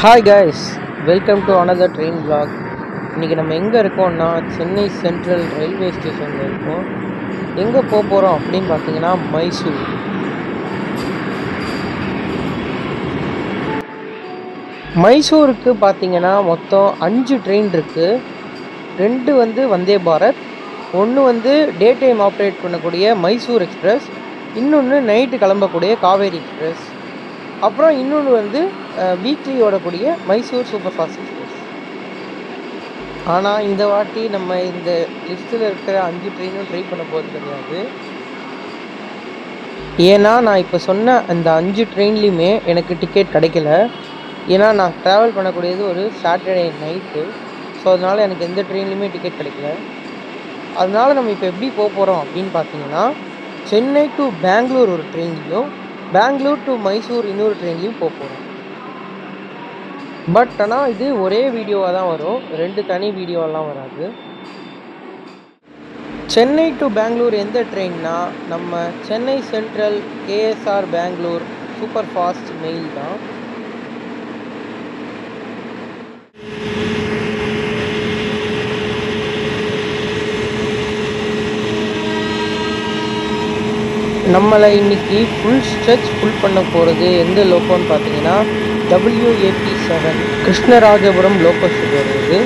Hi guys, welcome to another train vlog. இன்றைக்கி நம்ம எங்கே இருக்கோம்னா சென்னை சென்ட்ரல் ரயில்வே ஸ்டேஷனில் இருக்கோம். எங்கே போக போகிறோம் அப்படின்னு பார்த்தீங்கன்னா மைசூர். மைசூருக்கு பார்த்தீங்கன்னா மொத்தம் 5 ட்ரெயின் இருக்குது. 2 வந்தே பாரத், ஒன்று டே டைம் ஆப்ரேட் பண்ணக்கூடிய மைசூர் எக்ஸ்பிரஸ், இன்னொன்று நைட்டு கிளம்பக்கூடிய காவேரி எக்ஸ்பிரஸ், அப்புறம் இன்னொன்று வீக்லி ஓடக்கூடிய மைசூர் சூப்பர் ஃபாஸ்ட் எக்ஸ்பிரஸ். ஆனால் இந்த வாட்டி நம்ம இந்த லிஸ்ட்டில் இருக்கிற 5 ட்ரெயினும் ட்ரை பண்ண போகிறது கிடையாது. ஏன்னா நான் இப்போ சொன்ன அந்த 5 ட்ரெயின்லேயுமே எனக்கு டிக்கெட் கிடைக்கல. ஏன்னா நான் ட்ராவல் பண்ணக்கூடியது ஒரு சாட்டர்டே நைட்டு. ஸோ அதனால் எனக்கு எந்த ட்ரெயின்லையுமே டிக்கெட் கிடைக்கல. அதனால் நம்ம இப்போ எப்படி போக போகிறோம் அப்படின்னு பார்த்தீங்கன்னா, சென்னை டு பெங்களூர் ஒரு ட்ரெயின்லையும், பெங்களூர் டு மைசூர் இன்னொரு ட்ரெயின்லையும் போக போகிறோம். பட் ஆனால் இது ஒரே வீடியோவாக தான் வரும், 2 தனி வீடியோவெல்லாம் வராது. சென்னை டு பெங்களூர் எந்த ட்ரெயின்னா நம்ம Chennai Central KSR Bengaluru super fast mail தான். நம்மளை இன்னைக்கு ஃபுல் ஸ்ட்ரெச் ஃபுல் பண்ண போகிறது எந்த லோக்கோன்னு பார்த்தீங்கன்னா WAP7 கிருஷ்ணராஜபுரம் லோக்கோஷன் வருது.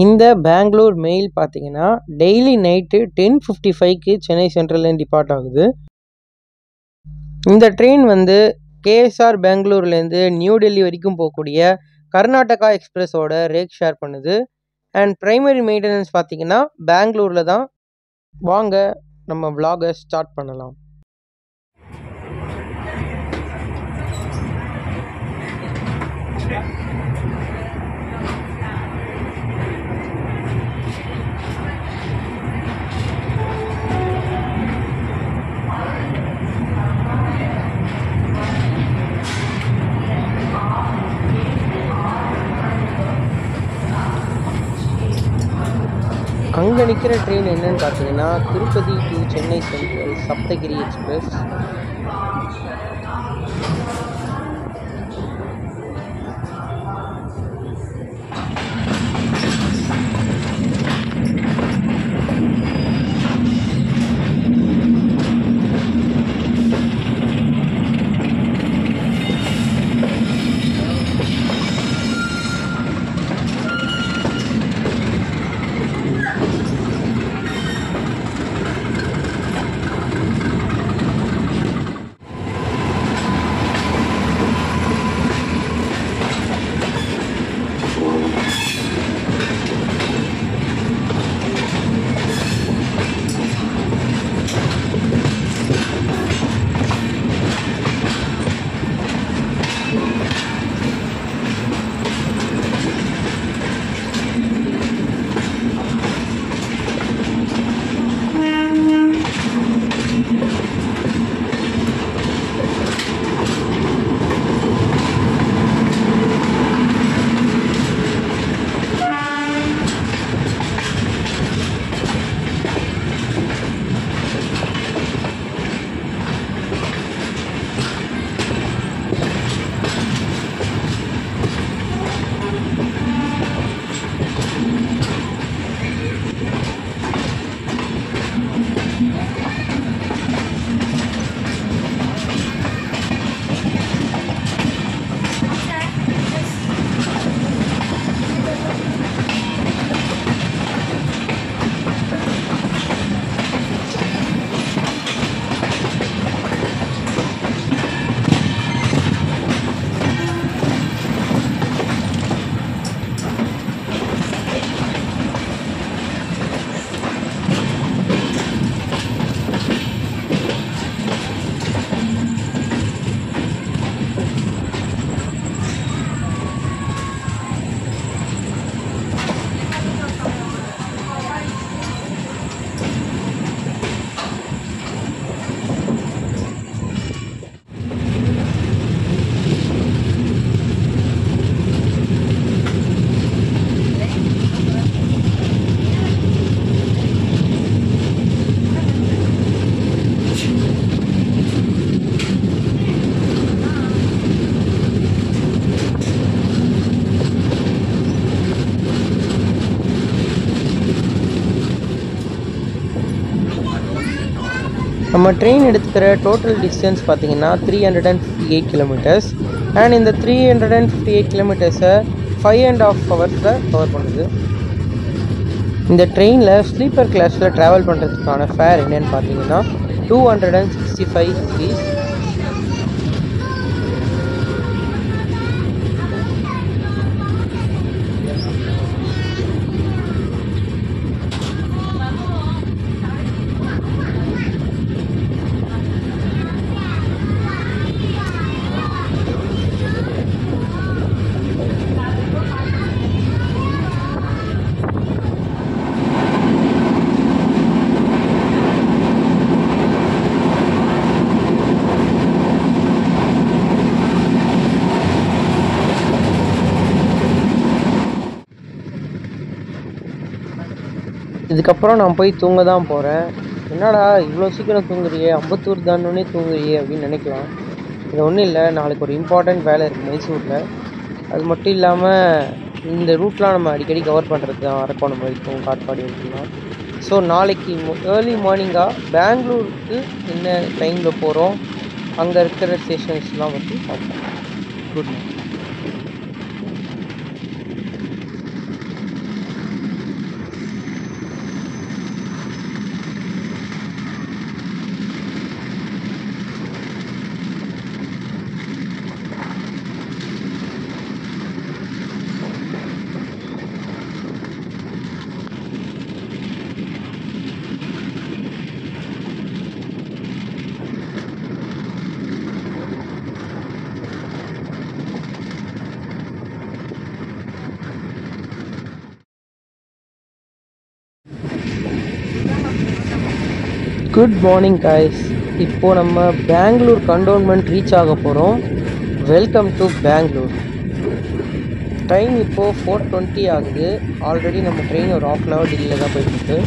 இந்த பெங்களூர் மெயில் பார்த்தீங்கன்னா டெய்லி நைட்டு 10:55க்கு சென்னை சென்ட்ரல்லேருந்து டிபார்ட் ஆகுது. இந்த ட்ரெயின் கேஎஸ்ஆர் பெங்களூர்லேருந்து நியூ டெல்லி வரைக்கும் போகக்கூடிய கர்நாடகா எக்ஸ்பிரஸோட ரேக் ஷேர் பண்ணுது. அண்ட் ப்ரைமரி மெயின்டெனன்ஸ் பார்த்தீங்கன்னா பெங்களூரில் தான். வாங்க நம்ம vlog-ஐ ஸ்டார்ட் பண்ணலாம். அங்கே நிற்கிற ட்ரெயின் என்னன்னு பார்த்தீங்கன்னா Tirupati to Chennai Central Saptagiri express. நம்ம ட்ரெயின் எடுத்துக்கிற டோட்டல் டிஸ்டன்ஸ் பார்த்திங்கன்னா 358 கிலோமீட்டர்ஸ். அண்ட் இந்த 358 கிலோமீட்டர்ஸை 5.5 ஹவர்ஸில் கவர் பண்ணுது. இந்த ட்ரெயினில் ஸ்லீப்பர் கிளாஸில் ட்ராவல் பண்ணுறதுக்கான ஃபேர் என்னென்னு பார்த்தீங்கன்னா 265 rupees. இதுக்கப்புறம் நான் போய் தூங்க தான் போகிறேன். என்னடா இவ்வளோ சீக்கிரம் தூங்குறியே, அம்பத்தூர் தானே தூங்குறியே அப்படின்னு நினைக்கலாம். இது ஒன்றும் இல்லை, நாளைக்கு ஒரு இம்பார்ட்டண்ட் வேலை இருக்குது மைசூரில். அது மட்டும் இல்லாமல் இந்த ரூட்லாம் நம்ம அடிக்கடி கவர் பண்ணுறது தான், அரக்கோணம் வரைக்கும் காட்பாடி வரைக்கும்லாம். ஸோ நாளைக்கு ஏர்லி மார்னிங்காக பெங்களூருக்கு என்ன டைமில் போகிறோம், அங்கே இருக்கிற ஸ்டேஷன்ஸ்லாம் பற்றி பார்ப்போம். Good night. Good morning guys. இப்போது நம்ம பெங்களூர் கண்டோன்மெண்ட் ரீச் ஆக போகிறோம். Welcome to Bangalore. டைம் இப்போது 4:20 ஆகுது. ஆல்ரெடி நம்ம ட்ரெயின் ஒரு 1/2 hour டிலேயில் தான் போயிட்டுருக்கு.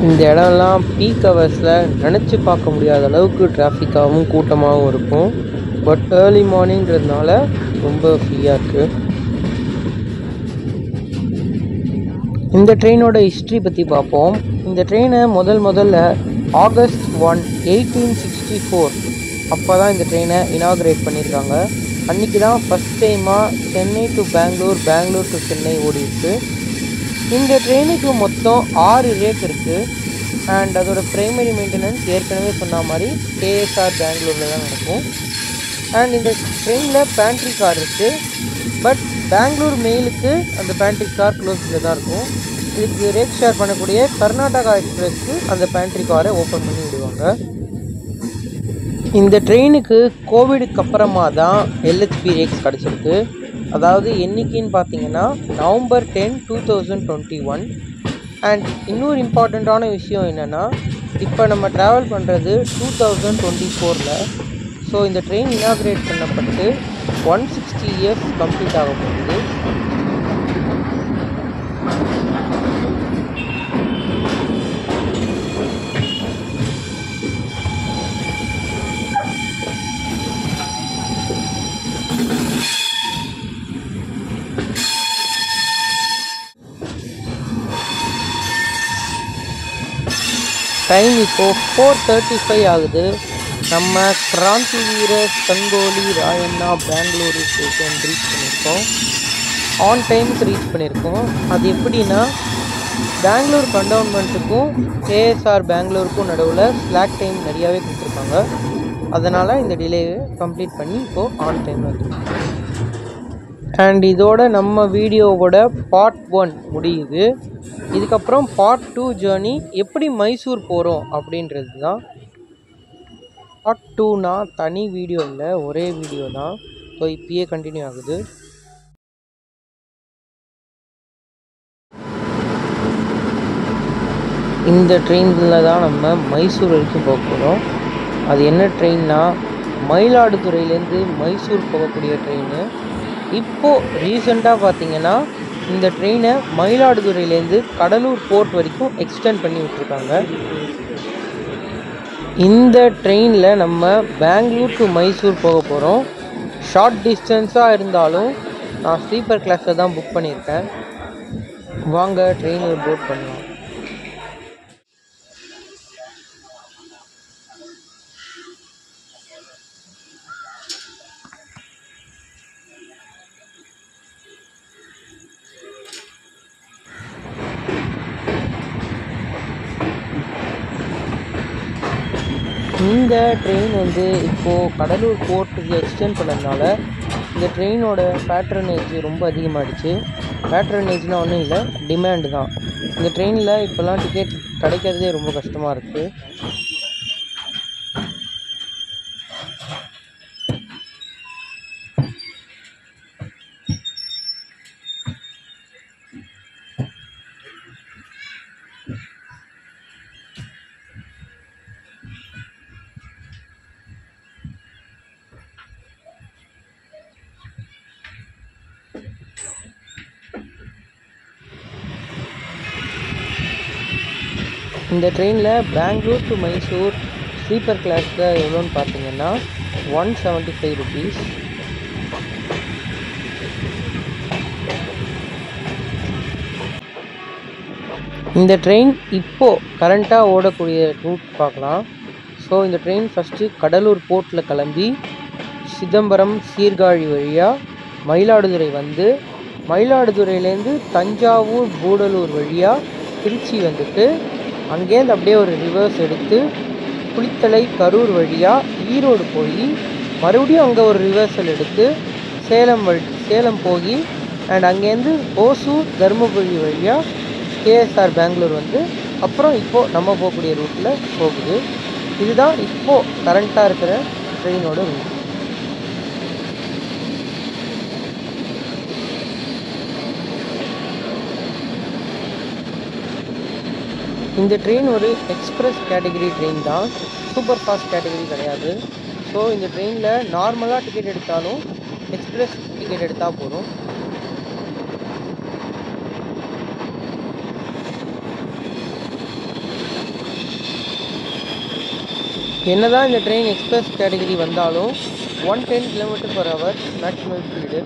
இந்த இடம்லாம் பீக் ஹவர்ஸில் நினச்சி பார்க்க முடியாத அளவுக்கு டிராஃபிக்காகவும் கூட்டமாகவும் இருக்கும். பட் ஏர்லி மார்னிங்கிறதுனால ரொம்ப ஃப்ரீயாக இருக்குது. இந்த ட்ரெயினோட ஹிஸ்ட்ரி பற்றி பார்ப்போம். இந்த ட்ரெயினை முதல்ல August 1, 1864 அப்போ தான் இந்த ட்ரெயினை இனாக்ரேட் பண்ணியிருக்காங்க. அன்றைக்கி தான் ஃபஸ்ட் டைமாக சென்னை டு பெங்களூர், பெங்களூர் டு சென்னை ஓடிருக்கு. இந்த ட்ரெயினுக்கு மொத்தம் 6 ரேக் இருக்குது. அண்ட் அதோட ப்ரைமரி மெயின்டெனன்ஸ் ஏற்கனவே சொன்ன மாதிரி கேஎஸ்ஆர் பெங்களூரில் தான் நடக்கும். அண்ட் இந்த ட்ரெயினில் பேண்ட்ரி கார் இருக்குது. பட் பெங்களூர் மெயிலுக்கு அந்த பேண்ட்ரி கார் க்ளோஸில் தான் இருக்கும். இதுக்கு ரேக் ஷேர் பண்ணக்கூடிய கர்நாடகா எக்ஸ்பிரஸ்க்கு அந்த பேண்ட்ரி காரை ஓப்பன் பண்ணி விடுவாங்க. இந்த ட்ரெயினுக்கு கோவிடுக்கு அப்புறமா தான் எல்ஹெச்பி ரேக்ஸ் கிடச்சிருக்கு. அதாவது என்றைக்கின்னு பார்த்தீங்கன்னா November 10, 2021. அண்ட் இன்னொரு இம்பார்ட்டண்ட்டான விஷயம் என்னென்னா, இப்போ நம்ம ட்ராவல் பண்ணுறது 2024. ஸோ இந்த ட்ரெயின் இனாக்ரேட் பண்ணப்பட்டு 160 years கம்ப்ளீட் ஆக போகுது. டைம் இப்போது 4:35 ஆகுது. நம்ம கிராந்தி வீர சங்கோலி ராயண்ணா பெங்களூரு ஸ்டேஷன் ரீச் பண்ணியிருக்கோம். ஆன் டைமுக்கு ரீச் பண்ணியிருக்கோம். அது எப்படின்னா, பெங்களூர் கண்டோன்மெண்ட்டுக்கும் கேஎஸ்ஆர் பெங்களூருக்கும் நடுவில் ஸ்லாக் டைம் நிறையாவே கொடுத்துருக்காங்க. அதனால் இந்த டிலேவை கம்ப்ளீட் பண்ணி இப்போது ஆன் டைம் வந்துருக்கோம். அண்ட் இதோட நம்ம வீடியோவோட பார்ட் 1 முடியுது. இதுக்கப்புறம் பார்ட் 2 ஜேர்னி எப்படி மைசூர் போகிறோம் அப்படின்றது தான். பார்ட் 2னா தனி வீடியோ இல்லை, ஒரே வீடியோ தான். ஸோ இப்பயே கண்டினியூ ஆகுது. இந்த ட்ரெயினில் தான் நம்ம மைசூர் வரைக்கும் போக போகிறோம். அது என்ன ட்ரெயின்னா, மயிலாடுதுறையிலேருந்து மைசூர் போகக்கூடிய ட்ரெயின். இப்போது ரீசெண்டாக பார்த்தீங்கன்னா இந்த ட்ரெயினை மயிலாடுதுறையிலேருந்து கடலூர் போர்ட் வரைக்கும் எக்ஸ்டெண்ட் பண்ணி விட்டுருக்காங்க. இந்த ட்ரெயினில் நம்ம பெங்களூர் டு மைசூர் போக போகிறோம். ஷார்ட் டிஸ்டன்ஸாக இருந்தாலும் நான் ஸ்லீப்பர் கிளாஸில் தான் புக் பண்ணியிருக்கேன். வாங்க ட்ரெயினில் போட் பண்ணலாம். இந்த ட்ரெயின் இப்போது கடலூர் போர்ட்டுக்கு எக்ஸ்டெண்ட் பண்ணதுனால இந்த ட்ரெயினோட பேட்ரனேஜ் ரொம்ப அதிகமாகிடுச்சு. பேட்ரனேஜ்னால் ஒன்றும் இல்லை, டிமாண்டு தான். இந்த ட்ரெயினில் இப்போல்லாம் டிக்கெட் கிடைக்கிறதே ரொம்ப கஷ்டமாக இருக்குது. இந்த ட்ரெயினில் பெங்களூர் டு மைசூர் ஸ்லீப்பர் கிளாஸில் எவ்வளோன்னு பார்த்தீங்கன்னா 175 rupees. இந்த ட்ரெயின் இப்போது கரண்ட்டாக ஓடக்கூடிய ரூட் பார்க்கலாம். ஸோ இந்த ட்ரெயின் ஃபஸ்ட்டு கடலூர் போர்ட்டில் கிளம்பி சிதம்பரம் சீர்காழி வழியாக மயிலாடுதுறை வந்து மயிலாடுதுறையிலேருந்து தஞ்சாவூர் கூடலூர் வழியாக திருச்சி வந்துட்டு அங்கேருந்து அப்படியே ஒரு ரிவர்ஸ் எடுத்து குளித்தலை கரூர் வழியாக ஈரோடு போய் மறுபடியும் அங்கே ஒரு ரிவர்சல் எடுத்து சேலம் போய் அண்ட் அங்கேருந்து ஓசூர் தருமபுரி வழியாக கேஎஸ்ஆர் பெங்களூர் வந்து அப்புறம் இப்போது நம்ம போகக்கூடிய ரூட்டில் போகுது. இதுதான் இப்போது கரண்ட்டாக இருக்கிற ட்ரெயினோட ரூட். இந்த ட்ரெயின் ஒரு எக்ஸ்பிரஸ் கேட்டகரி ட்ரெயின் தான், சூப்பர் ஃபாஸ்ட் கேட்டகரி கிடையாது. ஸோ இந்த ட்ரெயினில் நார்மலாக டிக்கெட் எடுத்தாலும் எக்ஸ்பிரஸ் டிக்கெட் எடுத்தால் போதும். என்னதான் இந்த ட்ரெயின் எக்ஸ்பிரஸ் கேட்டகரி வந்தாலும் 110 km/h மேக்ஸிமம் ஸ்பீடு.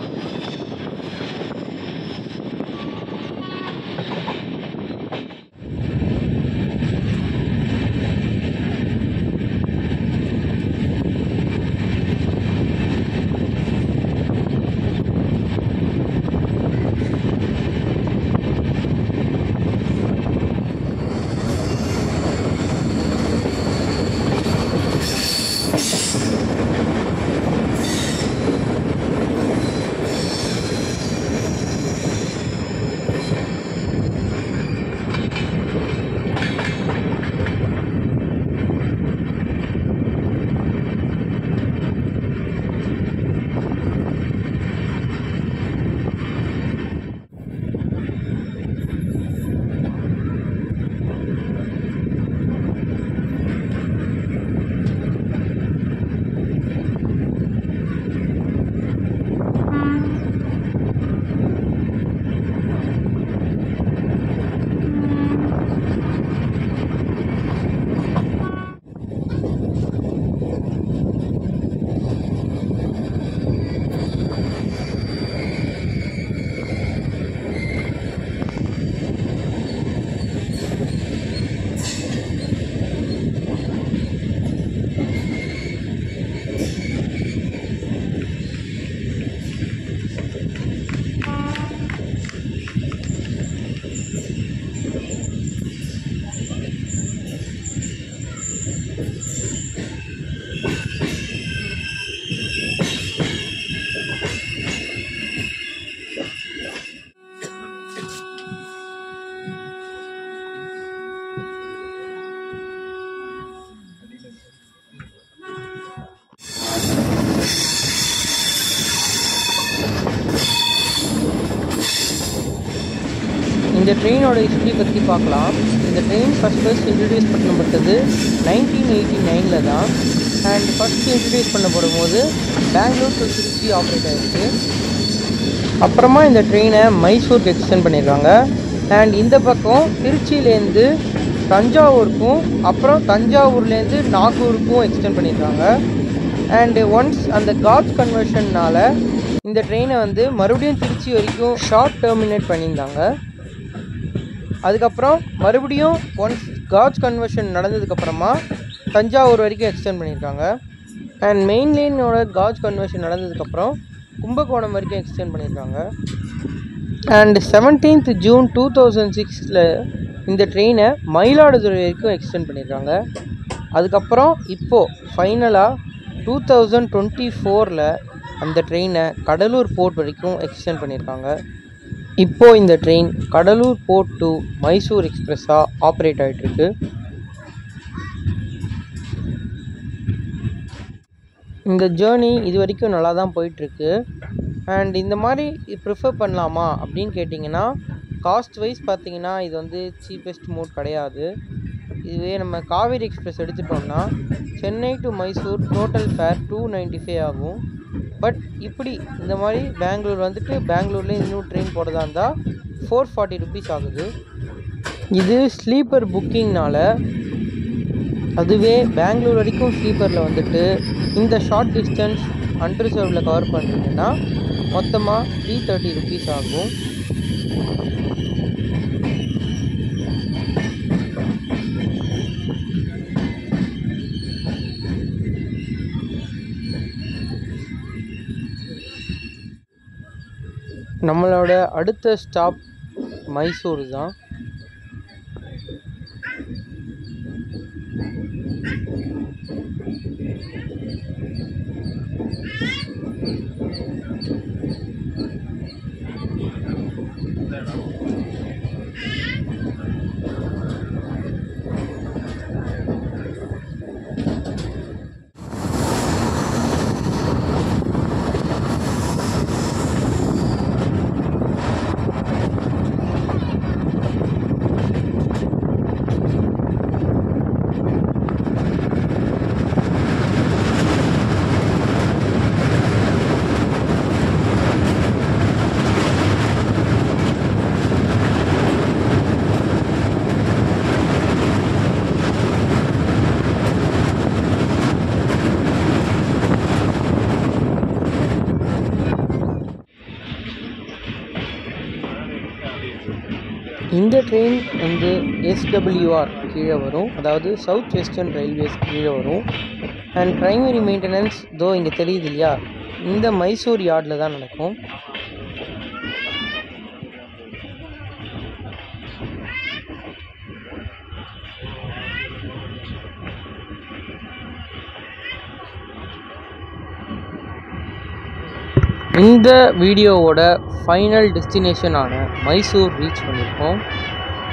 இந்த ட்ரெயினோட ஹிஸ்ட்ரி பற்றி பார்க்கலாம். இந்த ட்ரெயின் ஃபஸ்ட் இன்ட்ரடியூஸ் பண்ணப்பட்டது 1989 தான். அண்ட் ஃபஸ்ட்டு இன்ட்ரடியூஸ் பண்ணப்படும் போது பெங்களூர் டு திருச்சி ஆப்ரேட் ஆகிருக்கு. அப்புறமா இந்த ட்ரெயினை மைசூருக்கு எக்ஸ்டெண்ட் பண்ணியிருக்காங்க. அண்ட் இந்த பக்கம் திருச்சியிலேருந்து தஞ்சாவூருக்கும் அப்புறம் தஞ்சாவூர்லேருந்து நாகூருக்கும் எக்ஸ்டெண்ட் பண்ணியிருக்காங்க. அண்டு ஒன்ஸ் அந்த காஜ் கன்வர்ஷன்னால் இந்த ட்ரெயினை வந்து மறுபடியும் திருச்சி வரைக்கும் ஷார்ட் டெர்மினேட் பண்ணியிருந்தாங்க. அதுக்கப்புறம் மறுபடியும் ஒன்ஸ் காஜ் கன்வர்ஷன் நடந்ததுக்கப்புறமா தஞ்சாவூர் வரைக்கும் எக்ஸ்டெண்ட் பண்ணியிருக்காங்க. அண்ட் மெயின் லைனோட காஜ் கன்வர்ஷன் நடந்ததுக்கப்புறம் கும்பகோணம் வரைக்கும் எக்ஸ்டெண்ட் பண்ணியிருக்காங்க. அண்ட் 17th June 2006 இந்த ட்ரெயினை மயிலாடுதுறை வரைக்கும் எக்ஸ்டெண்ட் பண்ணியிருக்காங்க. அதுக்கப்புறம் இப்போது ஃபைனலாக 2024 அந்த ட்ரெயினை கடலூர் போர்ட் வரைக்கும் எக்ஸ்டெண்ட் பண்ணியிருக்காங்க. இப்போது இந்த train Cuddalore port to Mysore எக்ஸ்பிரஸாக ஆப்ரேட் ஆகிட்டுருக்கு. இந்த ஜேர்னி இது வரைக்கும் நல்லா தான் போயிட்டுருக்கு. அண்ட் இந்த மாதிரி ப்ரிஃபர் பண்ணலாமா அப்படின்னு கேட்டிங்கன்னா, காஸ்ட் வைஸ் பார்த்திங்கன்னா இது வந்து சீப்பஸ்ட் மோட் கிடையாது. இதுவே நம்ம காவேரி எக்ஸ்பிரஸ் எடுத்துட்டோம்னா Chennai to Mysore total fare 295 ஆகும். பட் இப்படி இந்த மாதிரி பெங்களூர் வந்துட்டு பெங்களூர்லேயே இன்னும் ட்ரெயின் போகிறதா இருந்தால் 440 rupees ஆகுது. இது ஸ்லீப்பர் புக்கிங்னால். அதுவே பெங்களூர் வரைக்கும் ஸ்லீப்பரில் வந்துட்டு இந்த ஷார்ட் டிஸ்டன்ஸ் அன்ரிசர்வ்டில் கவர் பண்ணுறீங்கன்னா மொத்தமாக 330 rupees ஆகும். நம்மளோட அடுத்த ஸ்டாப் மைசூர் தான். இந்த ட்ரெயின் வந்து SWR கீழே வரும், அதாவது சவுத் வெஸ்டர்ன் ரயில்வேஸ் கீழே வரும். அண்ட் ப்ரைமரி மெயின்டெனன்ஸ் இங்கே தெரியுது இல்லையா, இந்த மைசூர் யார்டில் தான் நடக்கும். இந்த வீடியோவோட ஃபைனல் டெஸ்டினேஷனான மைசூர் ரீச் பண்ணியிருக்கோம்.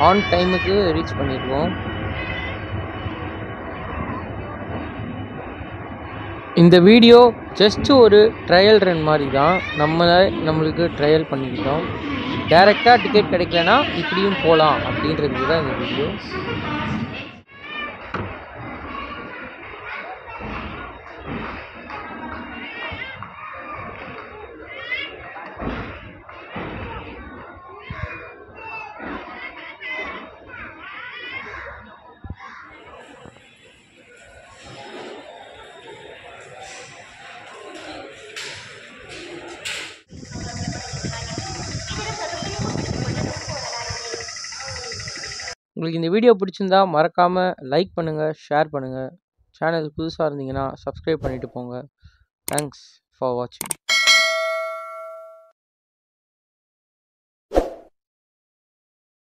ஆன் டைமுக்கு ரீச் பண்ணியிருக்கோம். இந்த வீடியோ ஜஸ்ட்டு ஒரு ட்ரையல் ரன் மாதிரி தான். நம்மளுக்கு ட்ரையல் பண்ணிக்கிட்டோம். டைரெக்டாக டிக்கெட் கிடைக்கலனா இப்படியும் போகலாம் அப்படின்றது தான் இந்த வீடியோ. உங்களுக்கு இந்த வீடியோ பிடிச்சிருந்தா மறக்காமல் லைக் பண்ணுங்கள், ஷேர் பண்ணுங்கள். சேனல் புதுசாக இருந்தீங்கன்னா சப்ஸ்கிரைப் பண்ணிவிட்டு போங்க. தேங்க்ஸ் ஃபார் வாட்சிங்.